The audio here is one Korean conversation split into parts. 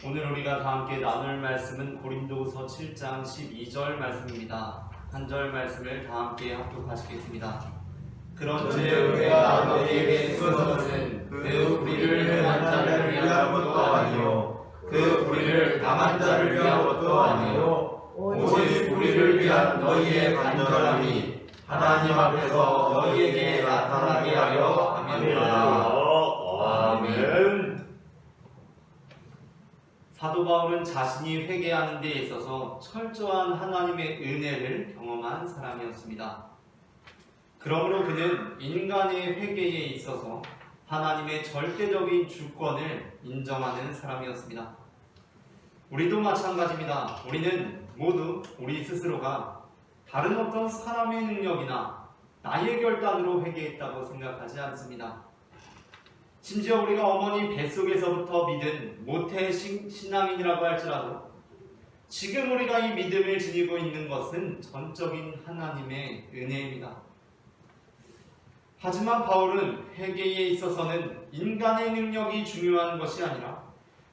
오늘 우리가 다 함께 나눌 말씀은 고린도후서 7장 12절 말씀입니다. 한 절 말씀을 다 함께 합독하시겠습니다. 그런즉 내가 너희에게 쓴 것은 그 우리를 행한 자를 위한 것도 아니요 그 우리를 당한 자를 위한 것도 아니요 오직 우리를 위한 너희의 간절함이 하나님 앞에서 너희에게 나타나게 하려 함이로다. 아멘. 사도 바울은 자신이 회개하는 데 있어서 철저한 하나님의 은혜를 경험한 사람이었습니다. 그러므로 그는 인간의 회개에 있어서 하나님의 절대적인 주권을 인정하는 사람이었습니다. 우리도 마찬가지입니다. 우리는 모두 우리 스스로가 다른 어떤 사람의 능력이나 나의 결단으로 회개했다고 생각하지 않습니다. 심지어 우리가 어머니 뱃속에서부터 믿은 모태 신앙인이라고 할지라도 지금 우리가 이 믿음을 지니고 있는 것은 전적인 하나님의 은혜입니다. 하지만 바울은 회개에 있어서는 인간의 능력이 중요한 것이 아니라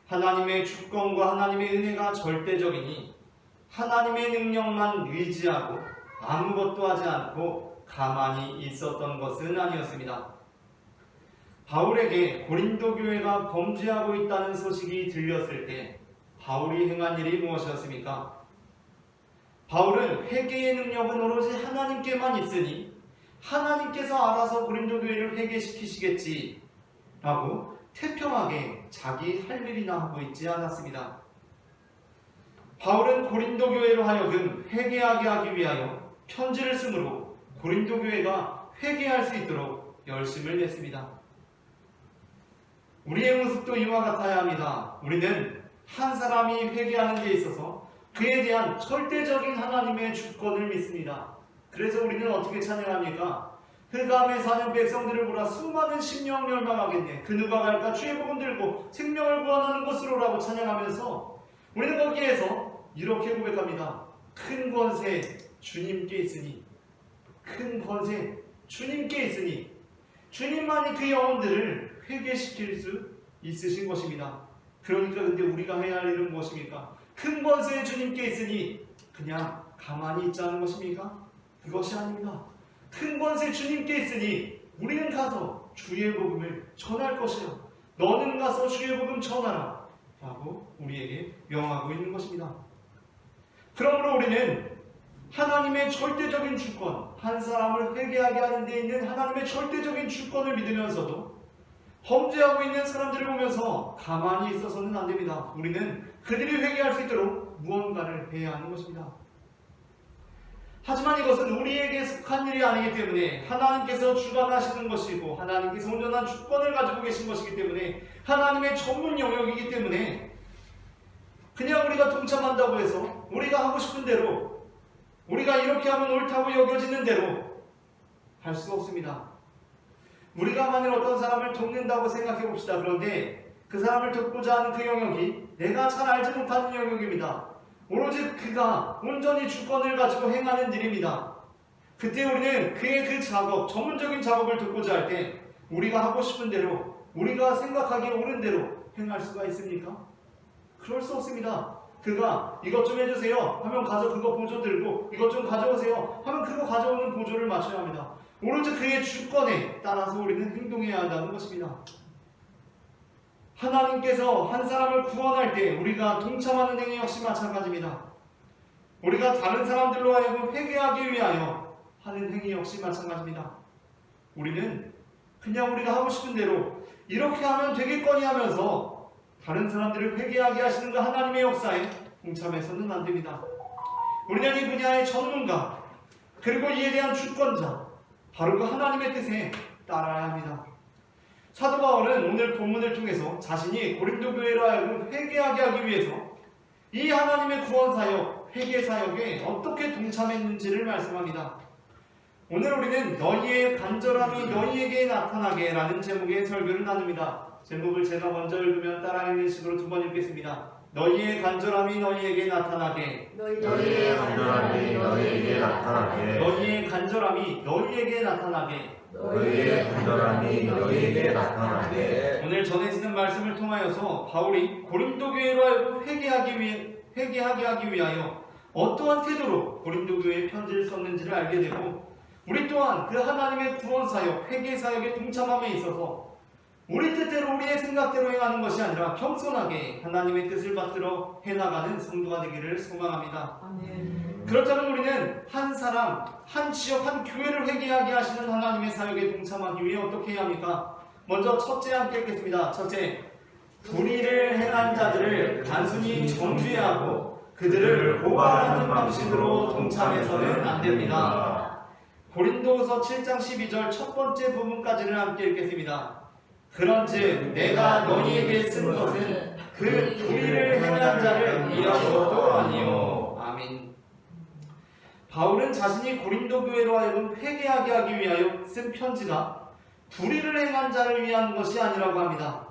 하나님의 주권과 하나님의 은혜가 절대적이니 하나님의 능력만 의지하고 아무것도 하지 않고 가만히 있었던 것은 아니었습니다. 바울에게 고린도 교회가 범죄하고 있다는 소식이 들렸을 때 바울이 행한 일이 무엇이었습니까? 바울은 회개의 능력은 오로지 하나님께만 있으니 하나님께서 알아서 고린도 교회를 회개시키시겠지 라고 태평하게 자기 할 일이나 하고 있지 않았습니다. 바울은 고린도 교회로 하여금 회개하게 하기 위하여 편지를 쓰므로 고린도 교회가 회개할 수 있도록 열심을 냈습니다. 우리의 모습도 이와 같아야 합니다. 우리는 한 사람이 회개하는 데 있어서 그에 대한 절대적인 하나님의 주권을 믿습니다. 그래서 우리는 어떻게 찬양합니까? 흑암에 사는 백성들을 보라 수많은 심령 멸망하겠네. 그 누가 갈까 주의 복음 들고 생명을 구원하는 곳으로라고 찬양하면서 우리는 거기에서 이렇게 고백합니다. 큰 권세 주님께 있으니 큰 권세 주님께 있으니 주님만이 그 영혼들을 회개시킬 수 있으신 것입니다. 그러니까 근데 우리가 해야 할 일은 무엇입니까? 큰 권세 주님께 있으니 그냥 가만히 있자는 것입니까? 그것이 아닙니다. 큰 권세 주님께 있으니 우리는 가서 주의 복음을 전할 것이요 너는 가서 주의 복음 전하라 라고 우리에게 명하고 있는 것입니다. 그러므로 우리는 하나님의 절대적인 주권, 한 사람을 회개하게 하는 데 있는 하나님의 절대적인 주권을 믿으면서도 범죄하고 있는 사람들을 보면서 가만히 있어서는 안 됩니다. 우리는 그들이 회개할 수 있도록 무언가를 해야 하는 것입니다. 하지만 이것은 우리에게 속한 일이 아니기 때문에 하나님께서 주관하시는 것이고 하나님께서 온전한 주권을 가지고 계신 것이기 때문에 하나님의 전문 영역이기 때문에 그냥 우리가 동참한다고 해서 우리가 하고 싶은 대로 우리가 이렇게 하면 옳다고 여겨지는 대로 할 수 없습니다. 우리가 만일 어떤 사람을 돕는다고 생각해 봅시다. 그런데 그 사람을 돕고자 하는 그 영역이 내가 잘 알지 못하는 영역입니다. 오로지 그가 온전히 주권을 가지고 행하는 일입니다. 그때 우리는 그의 그 작업, 전문적인 작업을 돕고자 할 때 우리가 하고 싶은 대로 우리가 생각하기에 옳은 대로 행할 수가 있습니까? 그럴 수 없습니다. 그가 이것 좀 해주세요 하면 가서 그거 보조 들고 이것 좀 가져오세요 하면 그거 가져오는 보조를 맞춰야 합니다. 오로지 그의 주권에 따라서 우리는 행동해야 한다는 것입니다. 하나님께서 한 사람을 구원할 때 우리가 동참하는 행위 역시 마찬가지입니다. 우리가 다른 사람들로 하여금 회개하기 위하여 하는 행위 역시 마찬가지입니다. 우리는 그냥 우리가 하고 싶은 대로 이렇게 하면 되겠거니 하면서 다른 사람들을 회개하게 하시는 그 하나님의 역사에 동참해서는 안 됩니다. 우리는 이 분야의 전문가 그리고 이에 대한 주권자 바로 그 하나님의 뜻에 따라야 합니다. 사도 바울은 오늘 본문을 통해서 자신이 고린도 교회로 하여금 회개하게 하기 위해서 이 하나님의 구원사역, 회개사역에 어떻게 동참했는지를 말씀합니다. 오늘 우리는 너희의 간절함이 너희에게 나타나게 라는 제목의 설교를 나눕니다. 제목을 제가 먼저 읽으면 따라 읽는 식으로 두 번 읽겠습니다. 너희의 간절함이 너희에게 나타나게 너희의 간절함이 너희에게 나타나게 너희의 간절함이 너희에게 나타나게 너희의 간절함이 너희에게 나타나게. 오늘 전해지는 말씀을 통하여서 바울이 고린도 교회로 하여금 회개하게 하기 위하여 어떠한 태도로 고린도 교회에 편지를 썼는지를 알게 되고, 우리 또한 그 하나님의 구원 사역, 회개 사역에 동참함에 있어서 우리 뜻대로 우리의 생각대로 행하는 것이 아니라 겸손하게 하나님의 뜻을 받들어 해나가는 성도가 되기를 소망합니다. 아멘. 그렇다면 우리는 한 사람, 한 지역, 한 교회를 회개하게 하시는 하나님의 사역에 동참하기 위해 어떻게 해야 합니까? 먼저 첫째 함께 읽겠습니다. 첫째, 불의를 행한 자들을 단순히 정죄하고 그들을 고발하는 방식으로 동참해서는 안 됩니다. 고린도후서 7장 12절 첫 번째 부분까지를 함께 읽겠습니다. 그런즉 내가 너희에게 쓴 것은 그 불의를 행한 자를 위하여도 아니요. 아멘. 바울은 자신이 고린도 교회로 하여금 회개하게 하기 위하여 쓴 편지가 불의를 행한 자를 위한 것이 아니라고 합니다.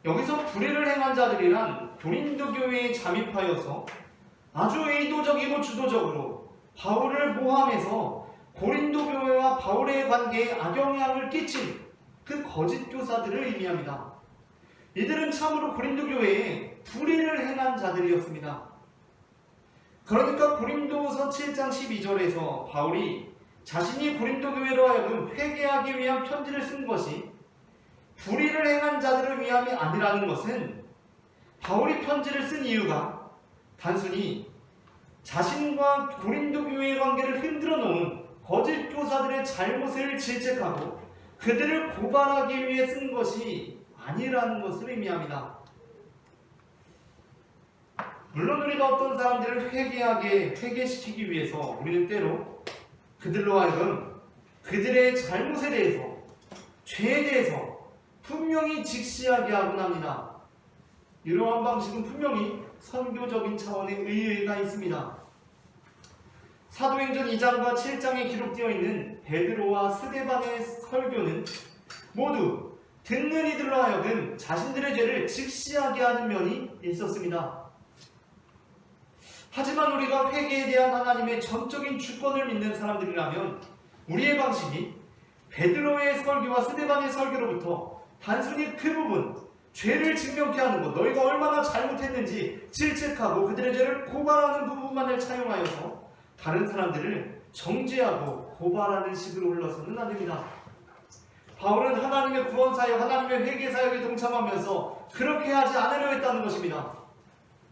여기서 불의를 행한 자들이란 고린도 교회에 잠입하여서 아주 의도적이고 주도적으로 바울을 모함해서 고린도 교회와 바울의 관계에 악영향을 끼친 그 거짓 교사들을 의미합니다. 이들은 참으로 고린도 교회에 불의를 행한 자들이었습니다. 그러니까 고린도후서 7장 12절에서 바울이 자신이 고린도 교회로 하여금 회개하기 위한 편지를 쓴 것이 불의를 행한 자들을 위함이 아니라는 것은, 바울이 편지를 쓴 이유가 단순히 자신과 고린도 교회의 관계를 흔들어 놓은 거짓 교사들의 잘못을 질책하고 그들을 고발하기 위해 쓴 것이 아니라는 것을 의미합니다. 물론 우리가 어떤 사람들을 회개시키기 위해서 우리는 때로 그들로 하여금 그들의 잘못에 대해서, 죄에 대해서 분명히 직시하게 하곤 합니다. 이러한 방식은 분명히 선교적인 차원의 의의가 있습니다. 사도행전 2장과 7장에 기록되어 있는 베드로와 스데반의 설교는 모두 듣는 이들로 하여금 자신들의 죄를 직시하게 하는 면이 있었습니다. 하지만 우리가 회개에 대한 하나님의 전적인 주권을 믿는 사람들이라면 우리의 방식이 베드로의 설교와 스데반의 설교로부터 단순히 그 부분, 죄를 증명케 하는 것, 너희가 얼마나 잘못했는지 질책하고 그들의 죄를 고발하는 부분만을 차용하여서 다른 사람들을 정죄하고 고발하는 식으로 흘러서는 안 됩니다. 바울은 하나님의 구원사역, 하나님의 회개사역에 동참하면서 그렇게 하지 않으려 했다는 것입니다.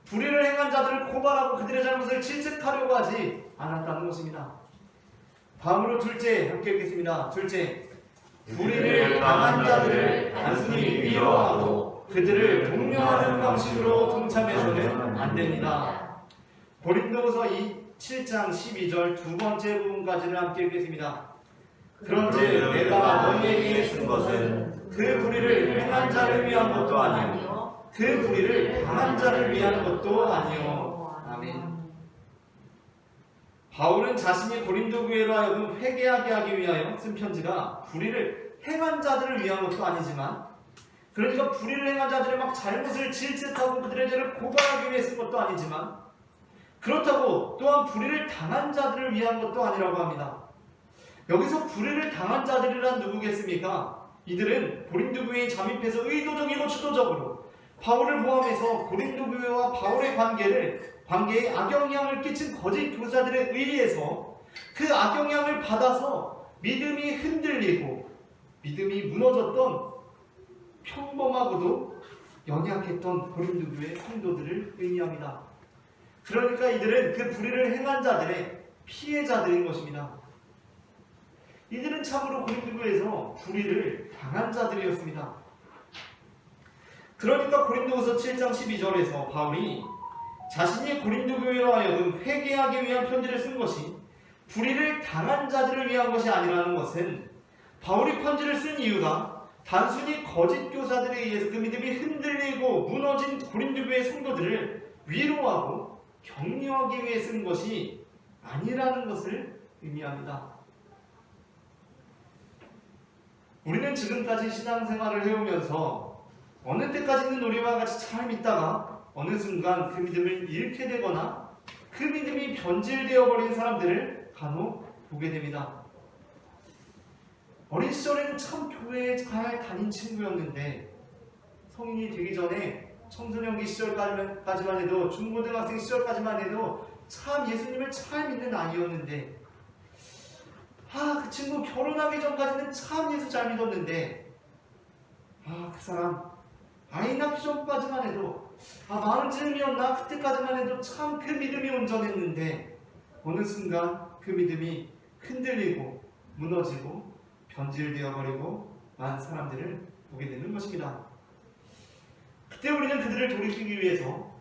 불의를 행한 자들을 고발하고 그들의 잘못을 질책하려고 하지 않았다는 것입니다. 다음으로 둘째 함께 읽겠습니다. 둘째, 불의를 당한 자들을 단순히 위로하고 그들을 독려하는 방식으로 동참해서는 안 됩니다. 고린도후서 7장 12절 두 번째 부분까지를 함께 읽겠습니다. 그런즉 내가 너희에게 쓴 것은 그 불의를 행한 자를 위한 것도 아니요 그 불의를 당한 자를 위한 것도 아니요. 아멘. 바울은 자신이 고린도 교회로 하여금 회개하게 하기 위하여 쓴 편지가 불의를 행한 자들을 위한 것도 아니지만, 그러니까 불의를 행한 자들의 막 잘못을 질책하고 그들의 죄를 고발하기 위해 쓴 것도 아니지만, 그렇다고 또한 불의를 당한 자들을 위한 것도 아니라고 합니다. 여기서 불의를 당한 자들이란 누구겠습니까? 이들은 고린도 교회에 잠입해서 의도적이고 주도적으로 바울을 포함해서 고린도 교회와 바울의 관계에 악영향을 끼친 거짓 교사들에 의해서 그 악영향을 받아서 믿음이 흔들리고 믿음이 무너졌던 평범하고도 연약했던 고린도 교회 성도들을 의미합니다. 그러니까 이들은 그 불의를 행한 자들의 피해자들인 것입니다. 이들은 참으로 고린도 교회에서 불의를 당한 자들이었습니다. 그러니까 고린도후서 7장 12절에서 바울이 자신이 고린도 교회로 하여금 회개하기 위한 편지를 쓴 것이 불의를 당한 자들을 위한 것이 아니라는 것은, 바울이 편지를 쓴 이유가 단순히 거짓 교사들에 의해서 그 믿음이 흔들리고 무너진 고린도 교회 성도들을 위로하고 격려하기 위해 쓴 것이 아니라는 것을 의미합니다. 우리는 지금까지 신앙생활을 해오면서 어느 때까지는 우리와 같이 잘 믿다가 어느 순간 그 믿음을 잃게 되거나 그 믿음이 변질되어 버린 사람들을 간혹 보게 됩니다. 어린 시절에는 참 교회에 잘 다닌 친구였는데 성인이 되기 전에 청소년기 시절까지만 해도 중고등학생 시절까지만 해도 참 예수님을 잘 믿는 아이였는데 그 친구 결혼하기 전까지는 참 예수 잘 믿었는데 그 사람 아이 낳기 전까지만 해도 마흔쯤이었나 그때까지만 해도 참 그 믿음이 온전했는데 어느 순간 그 믿음이 흔들리고 무너지고 변질되어 버리고 많은 사람들을 보게 되는 것입니다. 그때 우리는 그들을 돌이키기 위해서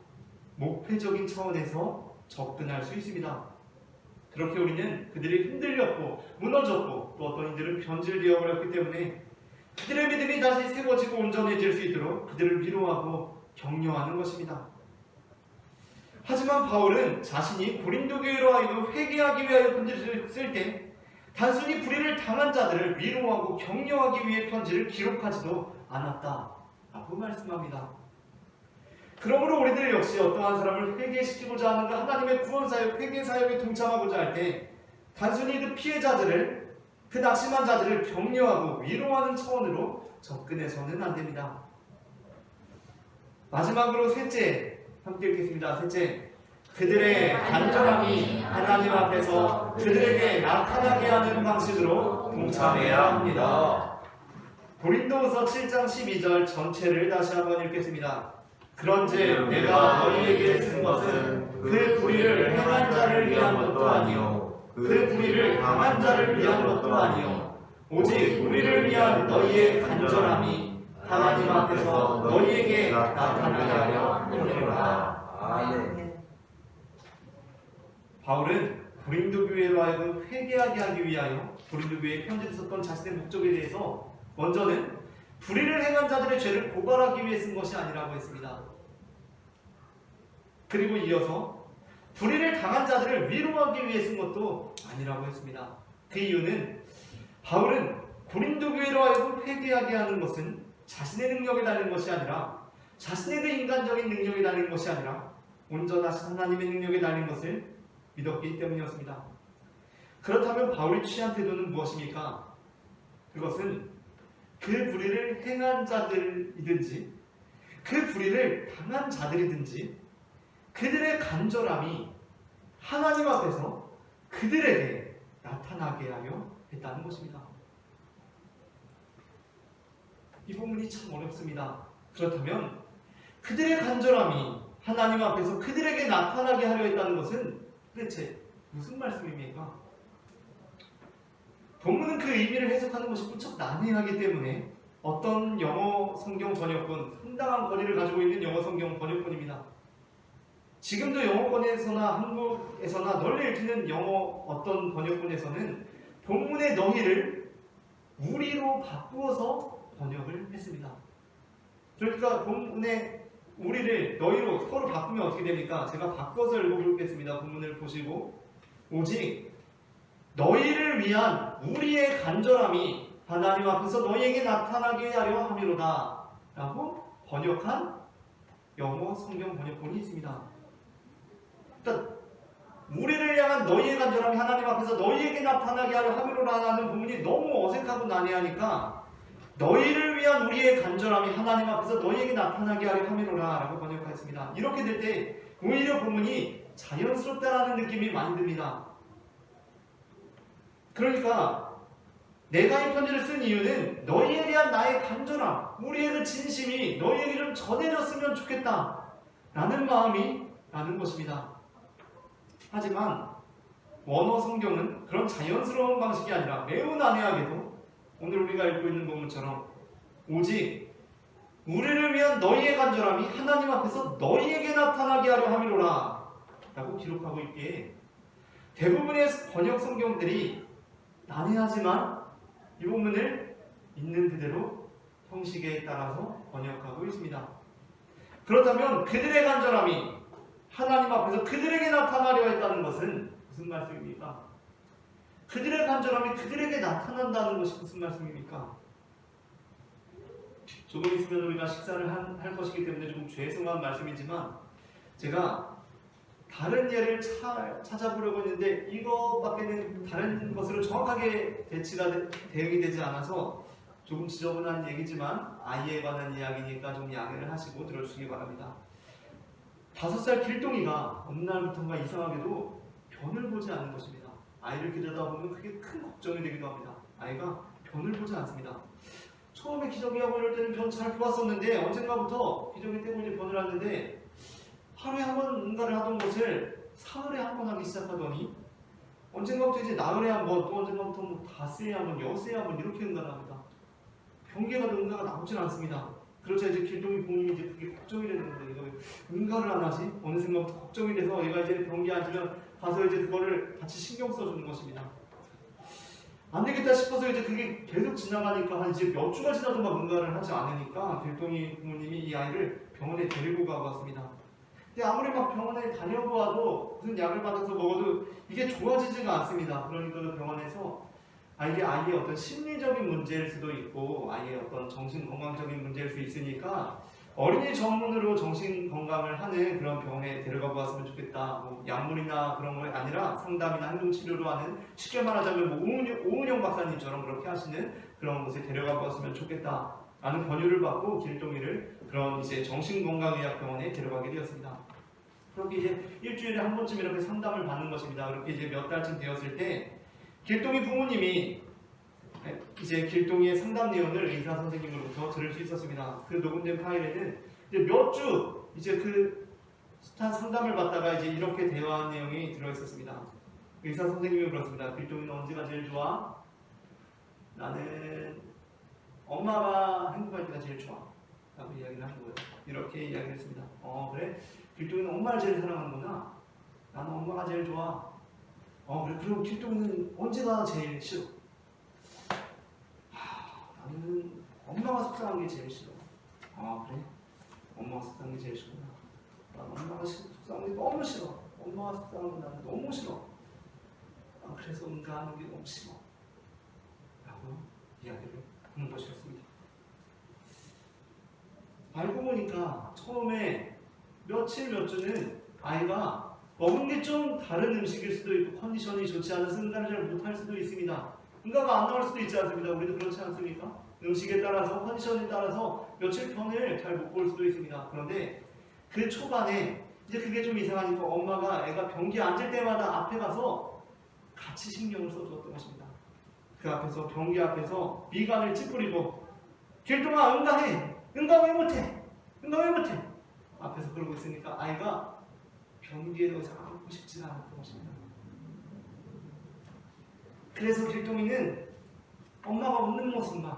목회적인 차원에서 접근할 수 있습니다. 그렇게 우리는 그들이 흔들렸고 무너졌고 또 어떤 이들은 변질되어 버렸기 때문에 그들의 믿음이 다시 세워지고 온전해질 수 있도록 그들을 위로하고 격려하는 것입니다. 하지만 바울은 자신이 고린도 교회로 하여금 회개하기 위하여 편지를 쓸 때 단순히 불의를 당한 자들을 위로하고 격려하기 위해 편지를 기록하지도 않았다라고 말씀합니다. 그러므로 우리들 역시 어떠한 사람을 회개시키고자 하는 하나님의 구원사역, 회개사역에 동참하고자 할 때 단순히 그 피해자들을, 그 낙심한 자들을 격려하고 위로하는 차원으로 접근해서는 안 됩니다. 마지막으로 셋째, 함께 읽겠습니다. 셋째, 그들의 간절함이 하나님 앞에서 그들에게 나타나게 하는 방식으로 동참해야 합니다. 고린도후서 7장 12절 전체를 다시 한번 읽겠습니다. 그런즉 내가 너희에게 쓴 것은 그 불의를 행한 자를 위한 것도 아니요 그 불의를 당한 자를 위한 것도 아니요 오직 우리를 위한 너희의 간절함이 하나님 앞에서 너희에게 나타나게 하려 함이로라. 아멘. 바울은 고린도 교회로 하여금 회개하게 하기 위하여 고린도 교회에 편지를 썼던 자신의 목적에 대해서 먼저는 불의를 행한 자들의 죄를 고발하기 위해 쓴 것이 아니라고 했습니다. 그리고 이어서 불의를 당한 자들을 위로하기 위해 쓴 것도 아니라고 했습니다. 그 이유는 바울은 고린도 교회로 하여금 회개하게 하는 것은 자신의 능력에 달린 것이 아니라 자신의 그 인간적인 능력에 달린 것이 아니라 온전하신 하나님의 능력에 달린 것을 믿었기 때문이었습니다. 그렇다면 바울이 취한 태도는 무엇입니까? 그것은 그 불의를 행한 자들이든지 그 불의를 당한 자들이든지 그들의 간절함이 하나님 앞에서 그들에게 나타나게 하려 했다는 것입니다. 이 부분이 참 어렵습니다. 그렇다면 그들의 간절함이 하나님 앞에서 그들에게 나타나게 하려 했다는 것은 도대체 무슨 말씀입니까? 본문은 그 의미를 해석하는 것이 무척 난해하기 때문에 어떤 영어 성경 번역본, 상당한 권위를 가지고 있는 영어 성경 번역본입니다. 지금도 영어권에서나 한국에서나 널리 읽히는 영어 어떤 번역본에서는 본문의 너희를 우리로 바꾸어서 번역을 했습니다. 그러니까 본문의 우리를 너희로 서로 바꾸면 어떻게 됩니까? 제가 바꿔서 읽어보겠습니다. 본문을 보시고 오직 너희를 위한 우리의 간절함이 하나님 앞에서 너희에게 나타나게 하려 함이로다 라고 번역한 영어 성경 번역본이 있습니다. 그러니까 우리를 향한 너희의 간절함이 하나님 앞에서 너희에게 나타나게 하려 함이로라는 부분이 너무 어색하고 난해하니까 너희를 위한 우리의 간절함이 하나님 앞에서 너희에게 나타나게 하려 함이로라 라고 번역하였습니다. 이렇게 될 때 오히려 본문이 자연스럽다라는 느낌이 많이 듭니다. 그러니까 내가 이 편지를 쓴 이유는 너희에 대한 나의 간절함, 우리의 그 진심이 너희에게 좀 전해졌으면 좋겠다 라는 마음이 나는 것입니다. 하지만 원어 성경은 그런 자연스러운 방식이 아니라 매우 난해하게도 오늘 우리가 읽고 있는 본문처럼 오직 우리를 위한 너희의 간절함이 하나님 앞에서 너희에게 나타나게 하려 함이로라 라고 기록하고 있기에 대부분의 번역 성경들이 난해하지만 이 본문을 있는 그대로 형식에 따라서 번역하고 있습니다. 그렇다면 그들의 간절함이 하나님 앞에서 그들에게 나타나려 했다는 것은 무슨 말씀입니까? 그들의 간절함이 그들에게 나타난다는 것이 무슨 말씀입니까? 조금 있으면 우리가 식사를 할 것이기 때문에 좀 죄송한 말씀이지만 제가 다른 예를 찾아보려고 했는데 이것밖에는 다른 것으로 정확하게 대응이 되지 않아서 조금 지저분한 얘기지만 아이에 관한 이야기니까 좀 양해를 하시고 들어주시기 바랍니다. 5살 길동이가 어느 날부터인가 이상하게도 변을 보지 않는 것입니다. 아이를 기르다보면 그게 큰 걱정이 되기도 합니다. 아이가 변을 보지 않습니다. 처음에 기저귀하고 이럴 때는 변 잘 보았었는데 언젠가부터 기저귀 떼고 이제 변을 하는데 하루에 한 번 응가를 하던 것을 사흘에 한 번 하기 시작하더니 언젠가부터 이제 나흘에 한 번, 또 언젠가부터 뭐 닷새에 한 번, 여새에 한 번 이렇게 응가를 합니다. 변기가 응가가 나오질 않습니다. 그렇죠. 이제 길동이 부모님이 이제 그게 걱정이 되는 건데 이거 응가를 안 하지? 어느 순간부터 걱정이 돼서 얘가 이제 변기에 앉으면 가서 이제 그거를 같이 신경 써주는 것입니다. 안 되겠다 싶어서 이제 그게 계속 지나가니까 한 이제 몇 주가 지나도 막 응가를 하지 않으니까 길동이 부모님이 이 아이를 병원에 데리고 가봤습니다. 근데 아무리 막 병원에 다녀보아도 무슨 약을 받아서 먹어도 이게 좋아지지가 않습니다. 그러니까 그 병원에서 이게 아이의 어떤 심리적인 문제일 수도 있고 아이의 어떤 정신건강적인 문제일 수 있으니까 어린이 전문으로 정신건강을 하는 그런 병원에 데려가 보았으면 좋겠다. 뭐 약물이나 그런 거 아니라 상담이나 행동치료로 하는 쉽게 말하자면 뭐 오은영 박사님처럼 그렇게 하시는 그런 곳에 데려가 보았으면 좋겠다. 라는 권유를 받고 길동이를 그런 이제 정신건강의학병원에 데려가게 되었습니다. 그렇게 이제 일주일에 한 번쯤 이렇게 상담을 받는 것입니다. 그렇게 이제 몇 달쯤 되었을 때 길동이 부모님이 이제 길동이의 상담 내용을 의사 선생님으로부터 들을 수 있었습니다. 그 녹음된 파일에는 이제 몇 주 이제 그 상담을 받다가 이제 이렇게 대화한 내용이 들어 있었습니다. 의사 선생님이 물었습니다. 길동이는 언제가 제일 좋아? 나는 엄마가 행복할 때가 제일 좋아. 라고 이야기를 하는 거예요. 이렇게 이야기를 했습니다. 그래? 길동이는 엄마를 제일 사랑하는구나. 나는 엄마가 제일 좋아. 그래. 그리고 길동이는 언제가 제일 싫어? 나는 엄마가 속상한 게 제일 싫어. 그래? 엄마가 속상한 게 제일 싫구나. 나는 엄마가 속상한 게 너무 싫어. 엄마가 속상한 게 나는 너무 싫어. 그래서 응가하는 게 너무 싫어. 라고 이야기를 하는 것이었습니다. 알고 보니까 처음에 며칠 몇 주는 아이가 먹은 게 좀 다른 음식일 수도 있고 컨디션이 좋지 않아서 응가를 잘 못할 수도 있습니다. 응가가 안 나올 수도 있지 않습니까? 우리도 그렇지 않습니까? 음식에 따라서 컨디션에 따라서 며칠 편을 잘 못 볼 수도 있습니다. 그런데 그 초반에 이제 그게 좀 이상하니까 엄마가 애가 변기에 앉을 때마다 앞에 가서 같이 신경을 써주었던 것입니다. 그 앞에서 변기 앞에서 미간을 찌푸리고 길동아 응가해! 응가 왜 못해? 응가 왜 못해? 앞에서 그러고 있으니까 아이가 변기에 더 이상 앉고 싶지 않았던 것입니다. 그래서 길동이는 엄마가 웃는 모습만,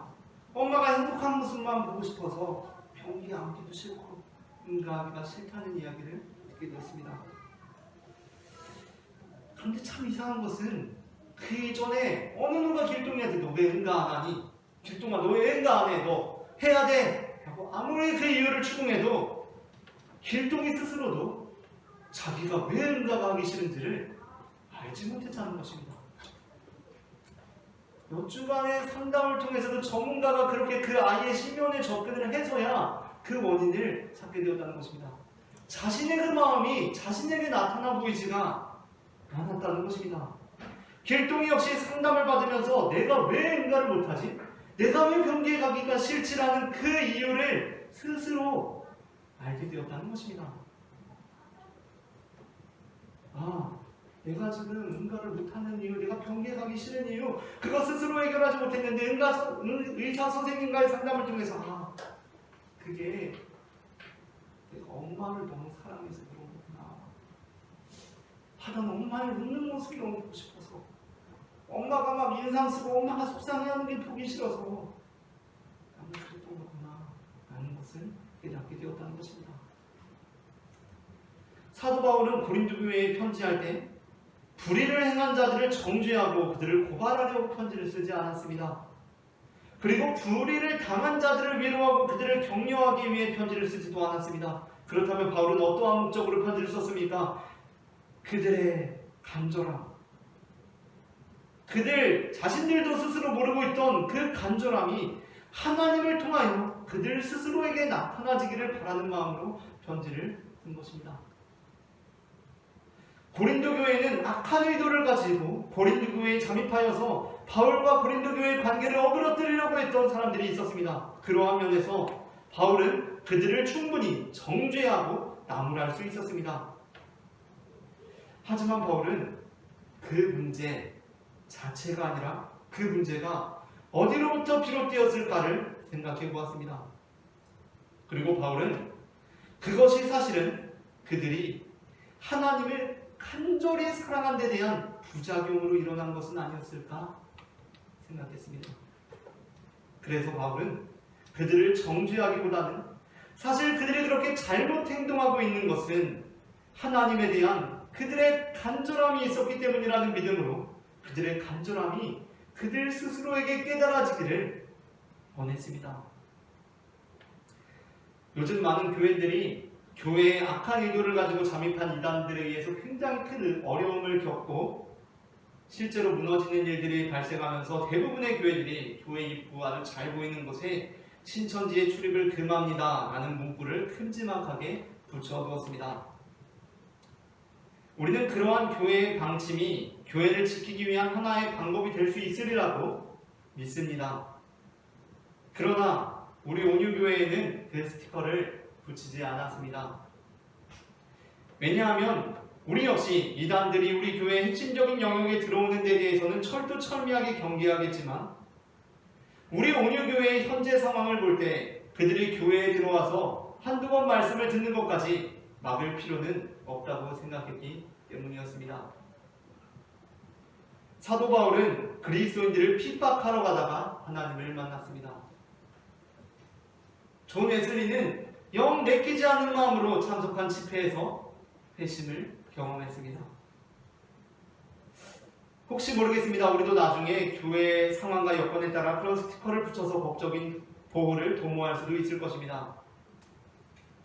엄마가 행복한 모습만 보고 싶어서 변기에 앉기도 싫고 응가하기가 싫다는 이야기를 듣게 되었습니다. 그런데 참 이상한 것은 그 이전에 어느 누가 길동이한테 너 왜 응가 안 하니? 길동아 너 왜 응가 안 해? 너 해야 돼! 라고 아무리 그 이유를 추궁해도 길동이 스스로도 자기가 왜 응가가 하기 싫은지를 알지 못했다는 것입니다. 몇 주간의 상담을 통해서도 전문가가 그렇게 그 아이의 심연에 접근을 해서야 그 원인을 찾게 되었다는 것입니다. 자신의 그 마음이 자신에게 나타나 보이지가 않았다는 것입니다. 길동이 역시 상담을 받으면서 내가 왜 응가를 못하지? 내가 왜 변기에 가기가 싫지라는 그 이유를 스스로 알게 되었다는 것입니다. 내가 지금 응가를 못하는 이유, 내가 변기에 가기 싫은 이유, 그거 스스로 해결하지 못했는데 의사 선생님과의 상담을 통해서 그게 내가 엄마를 너무 사랑해서 그런 거구나. 난 엄마의 웃는 모습이 너무 보고 싶어서, 엄마가 막 인상 쓰고 엄마가 속상해하는 게 보기 싫어서 나는 그랬던 거구나 라는 것을 깨닫게 되었다는 것입니다. 사도 바울은 고린도 교회에 편지할 때 불의를 행한 자들을 정죄하고 그들을 고발하려고 편지를 쓰지 않았습니다. 그리고 불의를 당한 자들을 위로하고 그들을 격려하기 위해 편지를 쓰지도 않았습니다. 그렇다면 바울은 어떠한 목적으로 편지를 썼습니까? 그들의 간절함, 그들 자신들도 스스로 모르고 있던 그 간절함이 하나님을 통하여 그들 스스로에게 나타나지기를 바라는 마음으로 편지를 쓴 것입니다. 고린도 교회는 악한 의도를 가지고 고린도 교회에 잠입하여서 바울과 고린도 교회의 관계를 어그러뜨리려고 했던 사람들이 있었습니다. 그러한 면에서 바울은 그들을 충분히 정죄하고 나무랄 수 있었습니다. 하지만 바울은 그 문제 자체가 아니라 그 문제가 어디로부터 비롯되었을까를 생각해 보았습니다. 그리고 바울은 그것이 사실은 그들이 하나님을 간절히 사랑한 데 대한 부작용으로 일어난 것은 아니었을까 생각했습니다. 그래서 바울은 그들을 정죄하기보다는 사실 그들이 그렇게 잘못 행동하고 있는 것은 하나님에 대한 그들의 간절함이 있었기 때문이라는 믿음으로 그들의 간절함이 그들 스스로에게 깨달아지기를 원했습니다. 요즘 많은 교회들이 교회의 악한 의도를 가지고 잠입한 이단들에 의해서 굉장히 큰 어려움을 겪고 실제로 무너지는 일들이 발생하면서 대부분의 교회들이 교회 입구 아주 잘 보이는 곳에 신천지의 출입을 금합니다 라는 문구를 큼지막하게 붙여두었습니다. 우리는 그러한 교회의 방침이 교회를 지키기 위한 하나의 방법이 될 수 있으리라고 믿습니다. 그러나 우리 온유교회에는 그 스티커를 붙이지 않았습니다. 왜냐하면 우리 역시 이단들이 우리 교회의 핵심적인 영역에 들어오는 데 대해서는 철두철미하게 경계하겠지만 우리 온유교회의 현재 상황을 볼 때 그들이 교회에 들어와서 한두 번 말씀을 듣는 것까지 막을 필요는 없다고 생각했기 때문이었습니다. 사도 바울은 그리스도인들을 핍박하러 가다가 하나님을 만났습니다. 존 웨슬리는 영 내키지 않은 마음으로 참석한 집회에서 회심을 경험했습니다. 혹시 모르겠습니다. 우리도 나중에 교회 상황과 여건에 따라 그런 스티커를 붙여서 법적인 보호를 도모할 수도 있을 것입니다.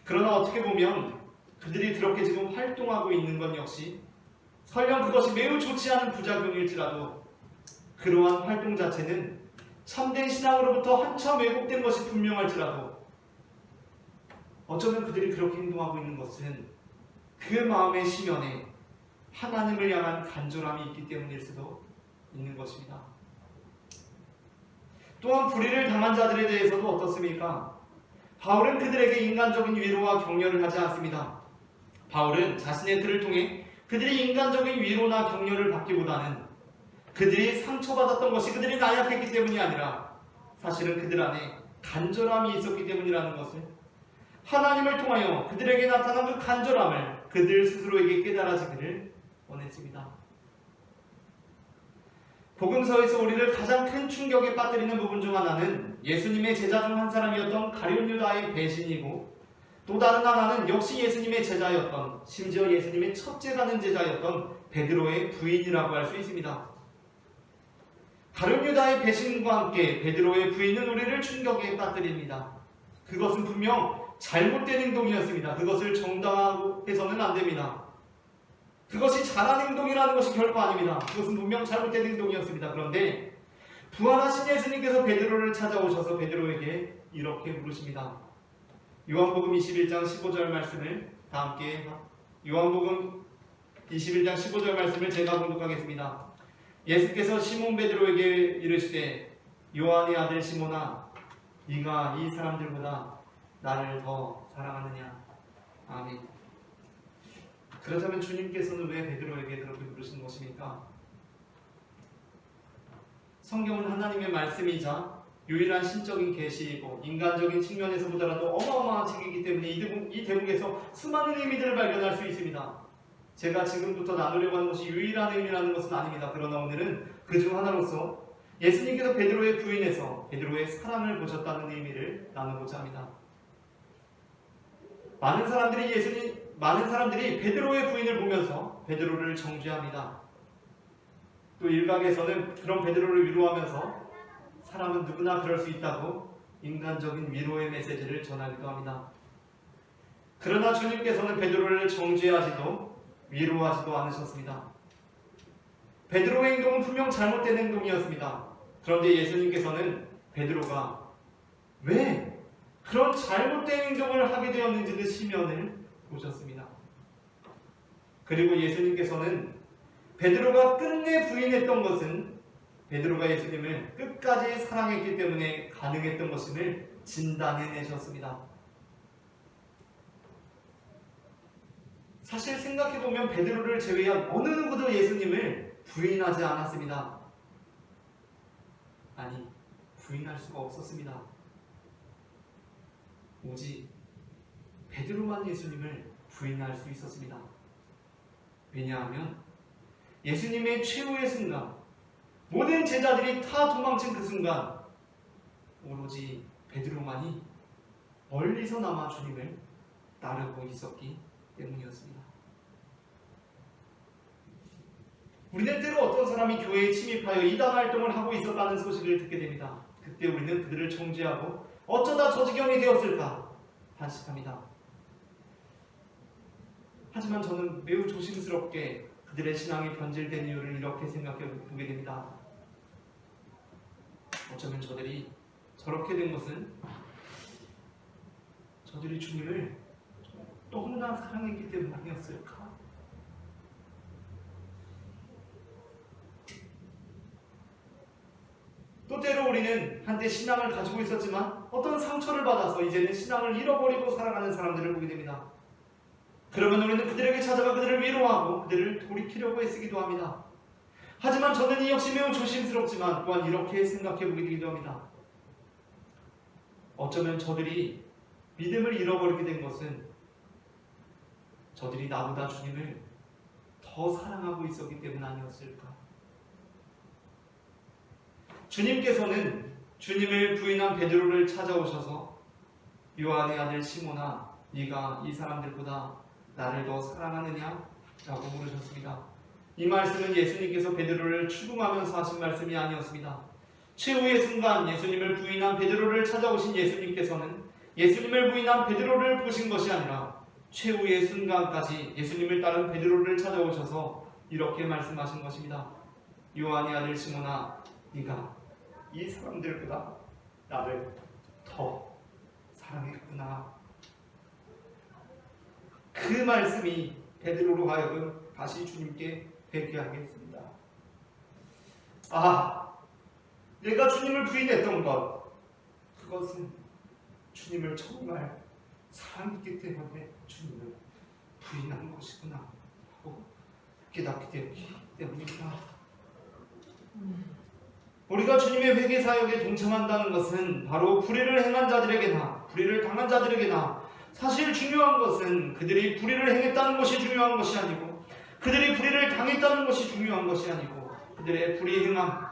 그러나 어떻게 보면 그들이 그렇게 지금 활동하고 있는 건 역시 설령 그것이 매우 좋지 않은 부작용일지라도 그러한 활동 자체는 참된 신앙으로부터 한참 왜곡된 것이 분명할지라도 어쩌면 그들이 그렇게 행동하고 있는 것은 그 마음의 심연에 하나님을 향한 간절함이 있기 때문일 수도 있는 것입니다. 또한 불의를 당한 자들에 대해서도 어떻습니까? 바울은 그들에게 인간적인 위로와 격려를 하지 않습니다. 바울은 자신의 글을 통해 그들이 인간적인 위로나 격려를 받기보다는 그들이 상처받았던 것이 그들이 나약했기 때문이 아니라 사실은 그들 안에 간절함이 있었기 때문이라는 것을 하나님을 통하여 그들에게 나타난 그 간절함을 그들 스스로에게 깨달아지기를 원했습니다. 복음서에서 우리를 가장 큰 충격에 빠뜨리는 부분 중 하나는 예수님의 제자 중 한 사람이었던 가룟 유다의 배신이고 또 다른 하나는 역시 예수님의 제자였던 심지어 예수님의 첫째 가는 제자였던 베드로의 부인이라고 할 수 있습니다. 가룟 유다의 배신과 함께 베드로의 부인은 우리를 충격에 빠뜨립니다. 그것은 분명 잘못된 행동이었습니다. 그것을 정당화해서는 안 됩니다. 그것이 잘한 행동이라는 것이 결코 아닙니다. 그것은 분명 잘못된 행동이었습니다. 그런데 부활하신 예수님께서 베드로를 찾아오셔서 베드로에게 이렇게 물으십니다. 요한복음 21장 15절 말씀을 다 함께 요한복음 21장 15절 말씀을 제가 봉독하겠습니다. 예수께서 시몬 베드로에게 이르시되 요한의 아들 시몬아 네가 이 사람들보다 나를 더 사랑하느냐. 아멘. 그렇다면 주님께서는 왜 베드로에게 그렇게 부르신 것입니까? 성경은 하나님의 말씀이자 유일한 신적인 계시이고 인간적인 측면에서 보더라도 어마어마한 책이기 때문에 이 대목에서 수많은 의미들을 발견할 수 있습니다. 제가 지금부터 나누려고 하는 것이 유일한 의미라는 것은 아닙니다. 그러나 오늘은 그 중 하나로서 예수님께서 베드로의 부인에서 베드로의 사랑을 보셨다는 의미를 나누고자 합니다. 많은 사람들이 베드로의 부인을 보면서 베드로를 정죄합니다. 또 일각에서는 그런 베드로를 위로하면서 사람은 누구나 그럴 수 있다고 인간적인 위로의 메시지를 전하기도 합니다. 그러나 주님께서는 베드로를 정죄하지도 위로하지도 않으셨습니다. 베드로의 행동은 분명 잘못된 행동이었습니다. 그런데 예수님께서는 베드로가 왜 그런 잘못된 행동을 하게 되었는지를 심연을 보셨습니다. 그리고 예수님께서는 베드로가 끝내 부인했던 것은 베드로가 예수님을 끝까지 사랑했기 때문에 가능했던 것임을 진단해내셨습니다. 사실 생각해보면 베드로를 제외한 어느 누구도 예수님을 부인하지 않았습니다. 아니, 부인할 수가 없었습니다. 오직 베드로만 예수님을 부인할 수 있었습니다. 왜냐하면 예수님의 최후의 순간, 모든 제자들이 다 도망친 그 순간 오로지 베드로만이 멀리서 남아 주님을 따르고 있었기 때문이었습니다. 우리는 때로 어떤 사람이 교회에 침입하여 이단 활동을 하고 있었다는 소식을 듣게 됩니다. 그때 우리는 그들을 정죄하고 어쩌다 저 지경이 되었을까 단식합니다. 하지만 저는 매우 조심스럽게 그들의 신앙이 변질된 이유를 이렇게 생각해 보게 됩니다. 어쩌면 저들이 저렇게 된 것은 저들이 주님을 너무나 사랑했기 때문 아니었을까? 또 때로 우리는 한때 신앙을 가지고 있었지만 어떤 상처를 받아서 이제는 신앙을 잃어버리고 살아가는 사람들을 보게 됩니다. 그러면 우리는 그들에게 찾아가 그들을 위로하고 그들을 돌이키려고 애쓰기도 합니다. 하지만 저는 이 역시 매우 조심스럽지만 또한 이렇게 생각해 보게 되기도 합니다. 어쩌면 저들이 믿음을 잃어버리게 된 것은 저들이 나보다 주님을 더 사랑하고 있었기 때문 아니었을까? 주님께서는 주님을 부인한 베드로를 찾아오셔서 요한의 아들 시몬아, 네가 이 사람들보다 나를 더 사랑하느냐? 라고 물으셨습니다. 이 말씀은 예수님께서 베드로를 추궁하면서 하신 말씀이 아니었습니다. 최후의 순간 예수님을 부인한 베드로를 찾아오신 예수님께서는 예수님을 부인한 베드로를 보신 것이 아니라 최후의 순간까지 예수님을 따른 베드로를 찾아오셔서 이렇게 말씀하신 것입니다. 요한의 아들 시몬아, 네가 이 사람들보다 나를 더 사랑했구나. 그 말씀이 베드로로 하여금 다시 주님께 회개하게 했습니다. 아, 내가 주님을 부인했던 것, 그것은 주님을 정말 사랑했기 때문에 주님을 부인한 것이구나 하고 깨닫게 되었기 때문입니다. 우리가 주님의 회개 사역에 동참한다는 것은 바로 불의를 행한 자들에게나 불의를 당한 자들에게나 사실 중요한 것은 그들이 불의를 행했다는 것이 중요한 것이 아니고 그들이 불의를 당했다는 것이 중요한 것이 아니고 그들의 불의 행함,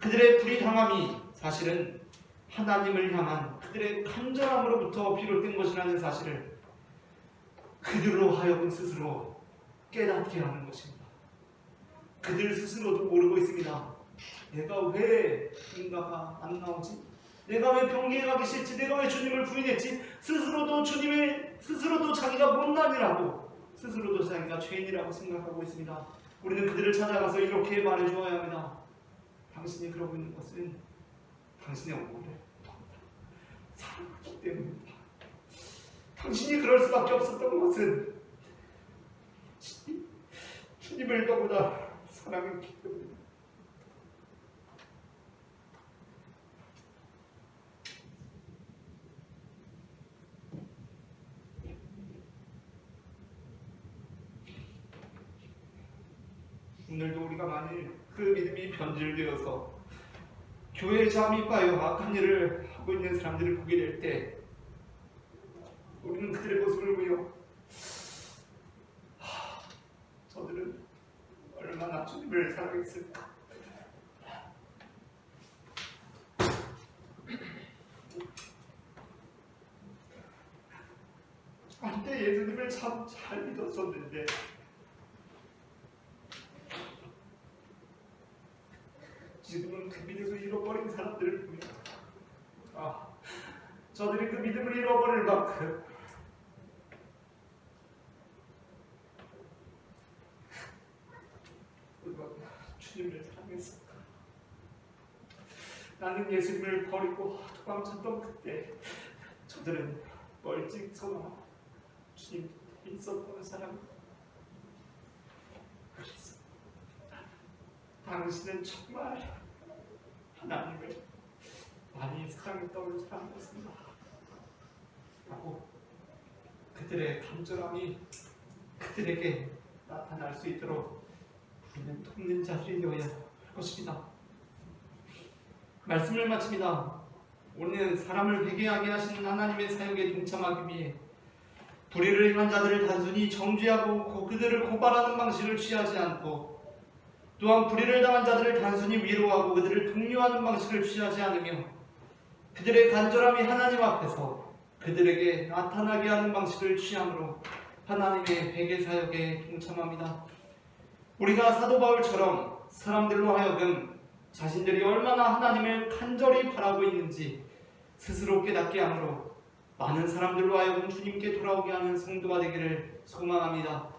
그들의 불의당함이 사실은 하나님을 향한 그들의 간절함으로부터 비롯된 것이라는 사실을 그들로 하여금 스스로 깨닫게 하는 것입니다. 그들 스스로도 모르고 있습니다. 내가 왜 인가가 안 나오지? 내가 왜 병기에 가기 싫지? 내가 왜 주님을 부인했지? 스스로도 자기가 못난이라고, 스스로도 자기가 죄인이라고 생각하고 있습니다. 우리는 그들을 찾아가서 이렇게 말해주어야 합니다. 당신이 그러고 있는 것은 당신의 얼굴을 사랑하기 때문입니다. 당신이 그럴 수밖에 없었던 것은 주님을 너무나 사랑했기 때문입니다. 오늘도 우리가 만일 그 믿음이 변질되어서 교회에 잠입하여 악한 일을 하고 있는 사람들을 보게 될 때 우리는 그들의 모습을 보여 저들은 얼마나 주님을 사랑했을까? 한때 예수님을 참 잘 믿었었는데 지금은 그 믿음을 잃어버린 사람들을 보며 저들이 그 믿음을 잃어버릴 만큼 얼마나 주님을 사랑했을까? 나는 예수님을 버리고 도망쳤던 그때 저들은 멀찍서나 주님 곁에 있었던 사람입니다. 당신은 정말 하나님을 많이 사랑했던 사람이었습니다. 라고 그들의 간절함이 그들에게 나타날 수 있도록 우리는 돕는 자들이 되어야 할 것입니다. 말씀을 마칩니다. 오늘 사람을 회개하게 하시는 하나님의 사역에 동참하기 위해 불의를 행한 자들을 단순히 정죄하고 그들을 고발하는 방식을 취하지 않고, 또한 불의를 당한 자들을 단순히 위로하고 그들을 독려하는 방식을 취하지 않으며 그들의 간절함이 하나님 앞에서 그들에게 나타나게 하는 방식을 취함으로 하나님의 회개 사역에 동참합니다. 우리가 사도 바울처럼 사람들로 하여금 자신들이 얼마나 하나님을 간절히 바라고 있는지 스스로 깨닫게 하므로 많은 사람들로 하여금 주님께 돌아오게 하는 성도가 되기를 소망합니다.